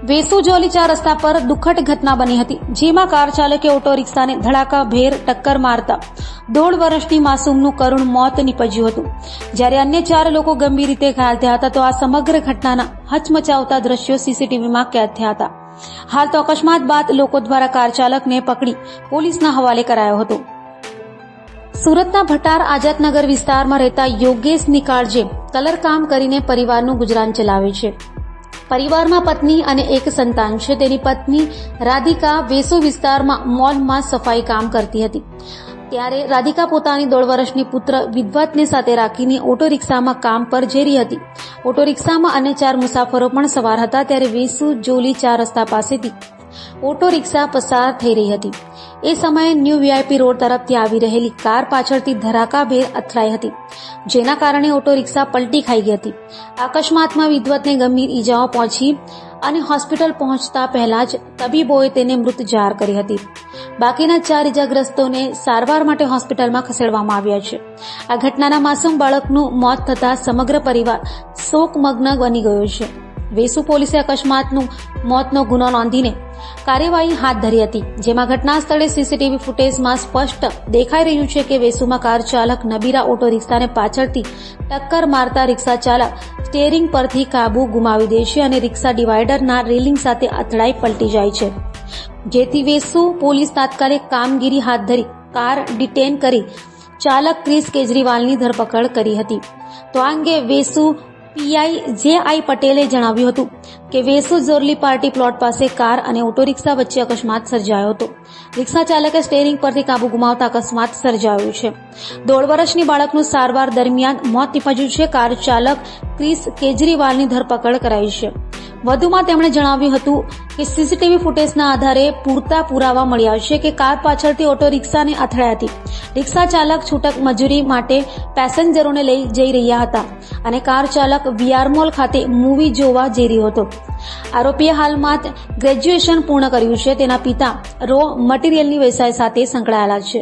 વેસુ જોલી 4 રસ્તા પર દુઃખદ ઘટના બની હતી, જેમાં કાર ચાલકે ઓટો રિક્ષાને ધડાકાભેર ટક્કર મારતા 1.5 વર્ષની માસૂમનું કરુણ મોત નીપજ્યું હતું, જ્યારે અન્ય 4 લોકો ગંભીર રીતે ઘાયલ થયા હતા. તો આ સમગ્ર ઘટનાના હચમચાવતા દ્રશ્યો સીસીટીવીમાં કેદ થયા હતા. હાલ તો અકસ્માત બાદ લોકો દ્વારા કાર ચાલકને પકડી પોલીસના હવાલે કરાયો હતો. સુરતના ભટાર આઝાદનગર વિસ્તારમાં રહેતા યોગેશ નિકાળજે કલરકામ કરીને પરિવારનું ગુજરાન ચલાવે છે. પરિવારમાં પત્ની અને એક સંતાન છે. તેની પત્ની રાધિકા વેસુ વિસ્તારમાં મોલમાં સફાઈ કામ કરતી હતી, ત્યારે રાધિકા પોતાની 1.5 વર્ષની પુત્ર વિદ્વતને સાથે રાખીને ઓટો રિક્ષામાં કામ પર જઈ રહી હતી. ઓટો રિક્ષામાં અન્ય 4 મુસાફરો પણ સવાર હતા, ત્યારે વેસુ જોલી 4 રસ્તા પાસેથી ઓટો રિક્ષા પસાર થઈ રહી હતી. એ સમયે ન્યૂ વીઆઈપી રોડ તરફથી આવી રહેલી કાર પાછળથી ધડાકાભેર અથડાઈ હતી, જેના કારણે ઓટો રિક્ષા પલટી ખાઈ ગઈ હતી. અકસ્માતમાં વિદ્વતને ગંભીર ઈજાઓ પહોંચી અને હોસ્પિટલ પહોંચતા પહેલા જ તબીબોએ તેને મૃત જાહેર કરી હતી. બાકીના 4 ઈજાગ્રસ્તોને સારવાર માટે હોસ્પિટલમાં ખસેડવામાં આવ્યા છે. આ ઘટનાના માસૂમ બાળકનું મોત થતાં સમગ્ર પરિવાર શોકમગ્ન બની ગયો છે. વેસુ પોલીસે અકસ્માતનું મોતનો ગુનો નોંધીને કાર્યવાહી હાથ ધરી હતી, જેમાં ઘટના સ્થળે સીસીટીવી ફૂટેજમાં સ્પષ્ટ દેખાઈ રહ્યું છે કે વેસુમાં કાર ચાલક નબીરા ઓટો રિક્ષાને પાછળથી ટક્કર મારતા રિક્ષા ચાલક સ્ટીયરિંગ પરથી કાબુ ગુમાવી દે છે અને રિક્ષા ડિવાઈડરના રેલિંગ સાથે અથડાઈ પલટી જાય છે, જેથી વેસુ પોલીસ તાત્કાલિક કામગીરી હાથ ધરી કાર ડિટેન કરી ચાલક ક્રિસ કેજરીવાલની ધરપકડ કરી હતી. તો આ અંગે વેસુ પીઆઈ જે.આઈ. પટેલે જણાવ્યું હતું કે વેસુ જોરલી પાર્ટી પ્લોટ પાસે કાર અને ઓટો રિક્ષા વચ્ચે અકસ્માત સર્જાયો હતો. રિક્ષા ચાલકે સ્ટીયરિંગ પરથી કાબુ ગુમાવતા અકસ્માત સર્જાયો છે. 1.5 વર્ષની બાળકનું સારવાર દરમિયાન મોત નીપજ્યું છે. કાર ચાલક ક્રિસ કેજરીવાલની ધરપકડ કરાઈ છે. વધુમાં તેમણે જણાવ્યું હતું કે સીસીટીવી ફૂટેજના આધારે પૂરતા પુરાવા મળ્યા છે કે કાર પાછળથી ઓટો રિક્ષાને અથડાઈ હતી. રિક્ષા ચાલક છૂટક મજૂરી માટે પેસેન્જરોને લઈ જઈ રહ્યા હતા અને કાર ચાલક વીઆર મોલ ખાતે મૂવી જોવા જઈ રહ્યો હતો. આરોપીએ હાલમાં ગ્રેજ્યુએશન પૂર્ણ કર્યું છે. તેના પિતા રો મટીરીયલની વ્યવસાય સાથે સંકળાયેલા છે.